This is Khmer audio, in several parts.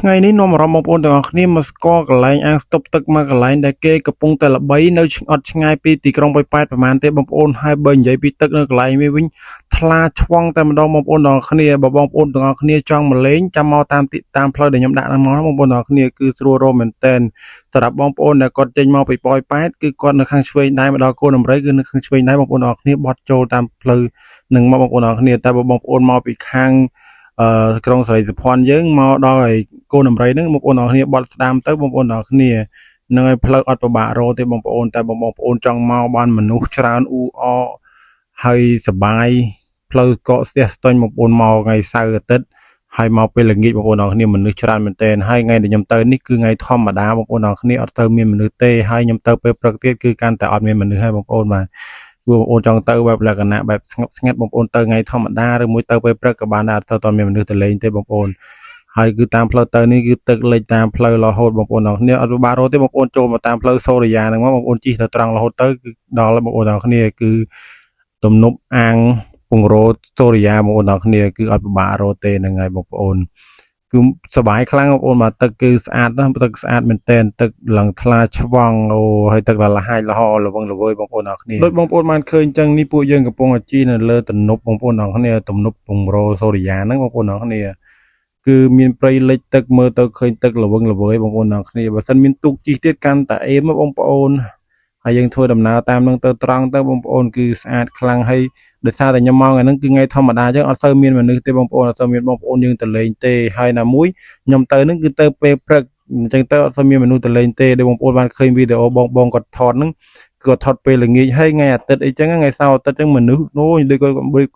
ថ្ងៃនេះនាំអារម្មណ៍បងប្អូនទាំងអស់គ្នាមកស្គាល់កន្លែងអាងស្តុបទឹកមួយកន្លែងដែលគេកំពុងតែល្បីនៅអត់ឆ្ងាយពីទីក្រុងប៉ោយប៉ែតប្រហែលទេបងប្អូនហើយបើនិយាយពីទឹកនៅកន្លែងនេះវិញថ្លាឆ្វង់តែម្ដងបងប្អូនទាំងអស់គ្នាបើបងប្អូនទាំងអស់គ្នាចង់មកលេងចាំមកតាមផ្លូវដែលខ្ញុំដាក់ហ្នឹងមកបងប្អូនទាំងអស់គ្នាគឺស្រួលរកមែនតែនសម្រាប់បងប្អូនដែលគាត់ចេញមកពីប៉ោយប៉ែតគឺគាត់នៅខាងឆ្វេងដៃមកដល់កូនដំរីគឺនៅខាងឆ្វេងដៃបងប្អូនទាំងអស់គ្នាបត់ចូលតាមផ្លូវនឹងមកបងប្អូនទាំងអស់គ្នាតែបើបងប្អូនមកពីខាងក្រុងសេរីសុភ័ណ្ឌយើងមកដល់ហើយកូនដំរីហ្នឹងបងប្អូនទាំងអស់គ្នាបត់ស្ដាំទៅបងប្អូនទាំងអស់គ្នានឹងឲ្យផ្លូវអត់ពិបាករកទេបងប្អូនតែបងប្អូនចង់មកបានមនុស្សច្រើនអ៊ូអរហើយសបាយផ្លូវកកស្ទះស្ទញបងប្អូនមកថ្ងៃសៅរ៍អាទិត្យហើយមកពេលល្ងាចបងប្អូនទាំងអស់គ្នាមនុស្សច្រើនមែនទែនហើយថ្ងៃដែលខ្ញុំទៅនេះគឺថ្ងៃធម្មតាបងប្អូនទាំងអស់គ្នាអត់ទៅមានមនុស្សទេហើយខ្ញុំទៅពេលព្រឹកទៀតគឺកាន់តែអត់មានមនុស្សហើយបងប្អូនបាទបងប្អូនចង់ទៅបែបលក្ខណៈបែបស្ងប់ស្ងាត់បងប្អូនទៅថ្ងៃធម្មតាឬមួយទៅពេលព្រឹកក៏បានដែរអត់ទៅមានមនុស្សទៅលេងទេបងប្អូនហើយគឺតាមផ្លូវទៅនេះគឺទឹកលិចតាមផ្លូវរហូតបងប្អូនទាំងគ្នាអត់ពិបាករកទេបងប្អូនចូលមកតាមផ្លូវសូរិយាហ្នឹងមកបងប្អូនជិះទៅត្រង់រហូតទៅគឺដល់បងប្អូនទាំងគ្នាគឺទំនប់អាងពងរោសូរិយាបងប្អូនទាំងគ្នាគឺអត់ពិបាករកទេហ្នឹងហើយបងប្អូនគឺសบายខ្លាំងបងប្អូនមកទឹកគឺស្អាតណាស់ទឹកស្អាតមែនតែនទឹកឡើងថ្លាឆ្វង់អូហើយទឹកដល់លហាយលហល្វឹងល្វើយបងប្អូនទាំងគ្នាដូចបងប្អូនបានឃើញចឹងនេះពួកយើងកំពុងជិះនៅលើទំនប់បងប្អូនទាំងគ្នាទំនប់ពងរោសូរិយាហ្នឹងបងប្អូនទាំងគ្នាគឺមានព្រៃលិចទឹកមើលទៅឃើញទឹកល្វឹងល្វើយបងប្អូនទាំងគ្នាបើសិនមានទូកជិះទៀតកាន់តែអេមបងប្អូនហើយយើងធ្វើដំណើរតាមនឹងទៅត្រង់ទៅបងប្អូនគឺស្អាតខ្លាំងហើយដោយសារតែខ្ញុំមកថ្ងៃហ្នឹងគឺថ្ងៃធម្មតាចឹងអត់សូវមានមនុស្សទេបងប្អូនអត់សូវមានបងប្អូនយើងទៅលេងទេហើយណាមួយខ្ញុំទៅហ្នឹងគឺទៅពេលព្រឹកអញ្ចឹងទៅអត់សូវមានមនុស្សទៅលេងទេដែលបងប្អូនបានឃើញវីដេអូបងគាត់ថតហ្នឹងគាត់ថតពេលល្ងាចហើយថ្ងៃអាទិត្យអីចឹងថ្ងៃសៅរ៍អាទិត្យចឹងមនុស្សអូយដូច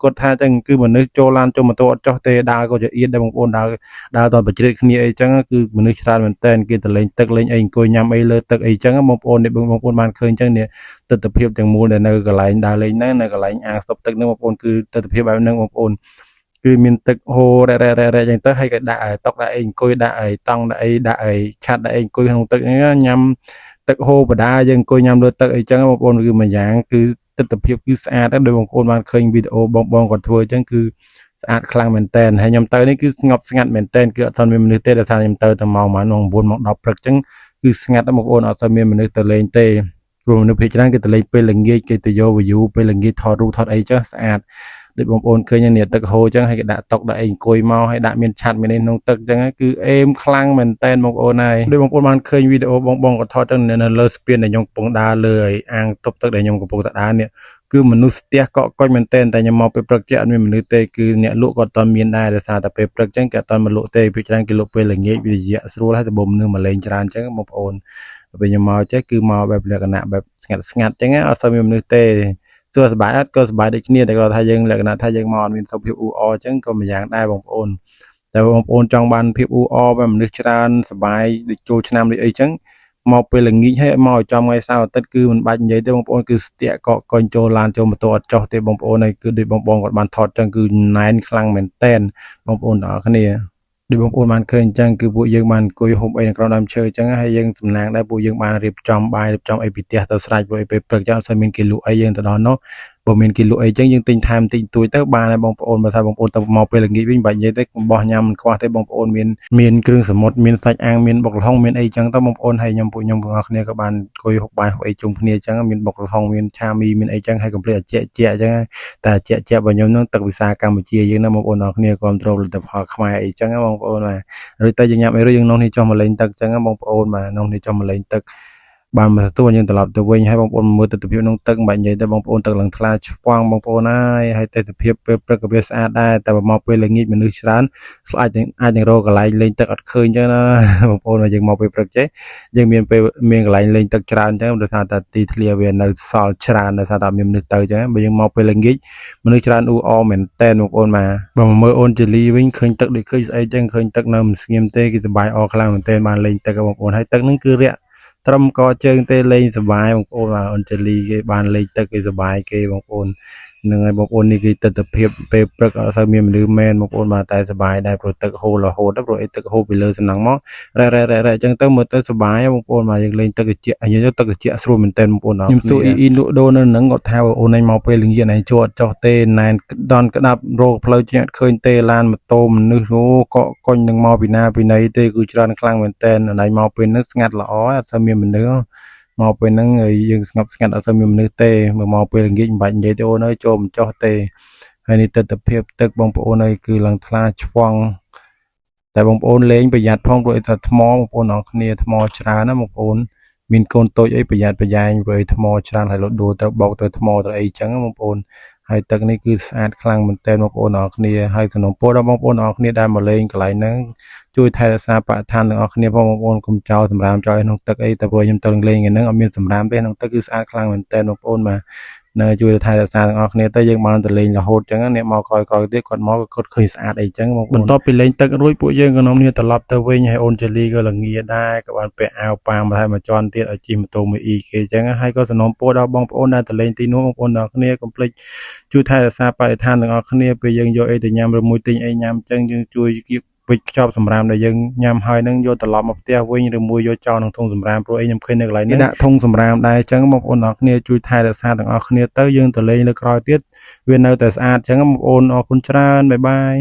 គាត់ថាចឹងគឺមនុស្សចូលឡានចូលម៉ូតូអត់ចុះទេដើរក៏ចៀនដែរបងប្អូនដើរតបជ្រៀតគ្នាអីចឹងគឺមនុស្សច្រើនមែនតើគេទៅលេងទឹកលេងអីអង្គុយញ៉ាំអីលើទឹកអីចឹងបងប្អូននេះបងប្អូនបានឃើញចឹងនេះទស្សនវិជ្ជាទាំងមូលដែលនៅកន្លែងដើរលេងហ្នឹងនៅកន្លែងអាងស្តុបទឹកហ្នឹងបងប្អូនគឺទស្សនវិជ្ជាបែបហ្នឹងបងប្អូនគឺមានទឹកហូររ៉ែចឹងទៅហើយក៏ដាក់តុកដាក់អីអង្គុយដាក់អីតង់ដាក់អីដាក់អីឆាត់ដាក់អីអង្គុយក្នុងទឹកហ្នឹងញ៉ាំទឹកហូរបដាយើងអង្គុយញ៉ាំលើទឹកអីចឹងបងប្អូនគឺមួយយ៉ាងគឺទស្សនវិជ្ជាគឺស្អាតដែរដោយបងប្អូនបានឃើញវីដេអូបងគាត់ធ្វើចឹងគឺស្អាតខ្លាំងមែនតើហើយខ្ញុំទៅនេះគឺស្ងប់ស្ងាត់មែនតើគឺអត់ទាន់មានមនុស្សទេដោយសារខ្ញុំទៅតែម៉ោង9ម៉ោង10ព្រឹកចឹងគឺស្ងាត់បងប្អូនអត់ទាន់មានមនុស្សទៅលេងទេព្រោះមនុស្សភាគច្រើនគេទៅលេងពេលល្ងាចគេទៅយក view ពេលល្ងាចថតរូបថតអីចឹងស្អាតដូចបងប្អូនឃើញនេះទឹកហូរចឹងហើយគេដាក់តុកដាក់អីអង្គុយមកហើយដាក់មានឆាត់មាននេះក្នុងទឹកចឹងគឺអេមខ្លាំងមែនតើបងប្អូនហើយដូចបងប្អូនបានឃើញវីដេអូបងគាត់ថតចឹងនៅលើស្ពានដែលខ្ញុំកំពុងដើរលើអាងទប់ទឹកដែលខ្ញុំកំពុងតែដើរនេះគឺមនុស្សស្ទះកក់កុញមែនតើតែខ្ញុំមកពេលព្រឹកចេះអត់មានមនុស្សទេគឺអ្នកលក់ក៏អត់ទាន់មានដែរដោយសារតែពេលព្រឹកចឹងគេអត់ទាន់មកលក់ទេពីច្រើនគេលក់ពេលល្ងាចវារយៈស្រួលហើយតែបើមនុស្សមកលេងច្រើនចឹងបងប្អូនពេលខ្ញុំមកចេះគឺមកបែបលក្ខណៈបែបស្ងាត់ស្ងាត់ចឹងអត់សូវមានមនុស្សទេសួរសប្បាយអត់ក៏សប្បាយដូចគ្នាតែគាត់ថាយើងលក្ខណៈថាយើងមកអត់មានសុខភាពអ៊ូអរចឹងក៏ម្យ៉ាងដែរបងប្អូនតែបងប្អូនចង់បានភាពអ៊ូអរបែបមនុស្សច្រើនសប្បាយដូចចូលឆ្នាំដូចអីចឹងមកពេលល្ងាចហើយមកចំថ្ងៃសៅរ៍អាទិត្យគឺមិនបាច់និយាយទេបងប្អូនគឺស្ទាក់កកកុញចូលឡានចូលម៉ូតូអត់ចុះទេបងប្អូនហើយគឺដូចបងគាត់បានថតចឹងគឺណែនខ្លាំងមែនតែនបងប្អូនទាំងអស់គ្នាដូចបងប្អូនបានឃើញអញ្ចឹងគឺពួកយើងបានអង្គុយហូបអីនៅក្រោមដើមឈើអញ្ចឹងហើយយើងសំណាងដែរពួកយើងបានរៀបចំបាយរៀបចំអីពីផ្ទះទៅស្រេចព្រោះពេលព្រឹកចឹងអត់សូវមានគេលក់អីយើងទៅដល់នោះបើមានគេលក់អីចឹងយើងទិញថែមតិចតួចទៅបានហើយបងប្អូនបើថាបងប្អូនទៅមកពេលល្ងាចវិញបាច់និយាយទេបោះញ៉ាំមិនខ្វះទេបងប្អូនមានគ្រឿងសមុទ្រមានសាច់អាំងមានបុកល្ហុងមានអីចឹងទៅបងប្អូនហើយពួកខ្ញុំទាំងអស់គ្នាក៏បានអង្គុយហូបបាយហូបអីជុំគ្នាចឹងមានបុកល្ហុងមានឆាមីមានអីចឹងហើយកុំភ្លេចជាក់ចឹងតែជាក់របស់ខ្ញុំនឹងទឹកវិសាកម្ពុជាយើងណាបងប្អូនទាំងអស់គ្នាគ្រប់គ្រងលទ្ធផលខ្មែរអីចឹងបងប្អូនបាទឬតែយើងញ៉ាំអីរួចយើងនោះនេះចុះមកលេងទឹកចឹងបងប្អូនបាទនោះនេះចុះមកលេងទឹកបានមកទទួលយើងត្រឡប់ទៅវិញហើយបងប្អូនមើលទស្សនវិជ្ជាក្នុងទឹកមិនបាច់និយាយទេបងប្អូនទឹកឡើងថ្លាឆ្វង់បងប្អូនហើយទស្សនវិជ្ជាពេលព្រឹកក៏វាស្អាតដែរតែបើមកពេលល្ងាចមនុស្សច្រើនអាចនឹងរកកន្លែងលេងទឹកអត់ឃើញចឹងណាបងប្អូនយើងមកពេលព្រឹកចេះយើងមានកន្លែងលេងទឹកច្រើនចឹងដោយសារតែទីធ្លាវានៅសល់ច្រើនដោយសារតែមានមនុស្សទៅចឹងបើយើងមកពេលល្ងាចមនុស្សច្រើនអ៊ូអរមែនតែនបងប្អូនបាទបើមើលអូនជេលីវិញឃើញទឹកដូចឃើញស្អីចឹងឃើញទឹកនៅមិនស្ងៀមទេគេសប្បាយអរខ្លាំងមែនតែនបានលេងទឹកបងប្អូនហើយទឹកហ្នឹងគឺរាក់ត្រឹមកជើងទេលេងសប្បាយបងប្អូនបាទអូនជេលីគេបានលេងទឹកគេសប្បាយគេបងប្អូន នឹងហើយបងប្អូននេះគឺទស្សនវិជ្ជាពេលព្រឹកអត់សូវមានមនុស្សមែនបងប្អូនបាទតែសប្បាយដែរព្រោះទឹកហូររហូតព្រោះអីទឹកហូរពីលើសំណង់មករ៉ែអញ្ចឹងទៅមើលទៅសប្បាយបងប្អូនបាទយើងលេងទឹកត្រជាក់យើងទឹកត្រជាក់ស្រួលមែនទែនបងប្អូនខ្ញុំសួរអ៊ីលក់ដូរនៅនឹងគាត់ថាអូនឯងមកពេលល្ងាចឯងជួអត់ចោះទេណែនដនក្តាប់រោគផ្លូវជាអត់ឃើញទេឡានម៉ូតូមនុស្សអូកក់កុញនឹងមកពីណាពីណីទេគឺច្រើនខ្លាំងមែនទែនណៃមកពេលហ្នឹងស្ងាត់ល្អអត់សូវមានមនុស្សមកពេលហ្នឹងយើងស្ងប់ស្ងាត់អត់សូវមានមនុស្សទេមកពេលល្ងាចមិនបាច់និយាយទេអូនអើយចូលមិនចោះទេហើយនេះទស្សនវិជ្ជាទឹកបងប្អូនអើយគឺឡើងថ្លាឆ្វង់តែបងប្អូនលេងប្រយ័ត្នផងព្រោះថាថ្មបងប្អូនអរគ្នាថ្មច្រើនណាបងប្អូនមានកូនតូចអីប្រយ័ត្នប្រយែងព្រោះថ្មច្រើនហើយលោតដួលទៅបោកទៅថ្មទៅអីចឹងបងប្អូនហើយទឹកនេះគឺស្អាតខ្លាំងមែនទែនបងប្អូនអរគ្នាហើយសំណូមពរដល់បងប្អូនអរគ្នាដែលមកលេងកន្លែងហ្នឹងជួយថែរក្សាបរិស្ថានទាំងអស់គ្នាផងបងប្អូនកុំចោលសម្រាមចោលក្នុងទឹកអីតែព្រោះខ្ញុំទៅលេងហ្នឹងអត់មានសម្រាមទេក្នុងទឹកគឺស្អាតខ្លាំងមែនទែនបងប្អូនបាទនៅជួយថែរក្សាទាំងអស់គ្នាទៅយើងបានទៅលេងរហូតចឹងអ្នកមកក្រោយទៀតគាត់មកគាត់ឃើញស្អាតអីចឹងបងប្អូនបន្ទាប់ពីលេងទឹករួចពួកយើងក៏នាំគ្នាត្រឡប់ទៅវិញហើយអូនជេលីក៏ល្ងាដែរក៏បានពាក់អាវប៉ាមកហើយមកជន់ទៀតឲ្យជិះម៉ូតូមួយអ៊ីគេចឹងហើយក៏សំណូមពរដល់បងប្អូនដែលទៅលេងទីនោះបងប្អូនទាំងអស់គ្នាកុំភ្លេចជួយថែរក្សាបរិស្ថានទាំងអស់គ្នាពេលយើងយកអីទៅញ៉ាំឬមួយទិញអីញ៉ាំចឹងយើងជួយវិចខ្ចប់សម្រាមដែលយើងញ៉ាំហើយនឹងយកត្រឡប់មកផ្ទះវិញឬមួយយកចោលក្នុងធុងសម្រាមព្រោះអីខ្ញុំឃើញនៅកន្លែងនេះដាក់ធុងសម្រាមដែរអញ្ចឹងបងប្អូនទាំងអស់គ្នាជួយថែរក្សាទាំងអស់គ្នាទៅយើងទៅលេងលើក្រោយទៀតវានៅតែស្អាតអញ្ចឹងបងប្អូនអរគុណច្រើនបាយបាយ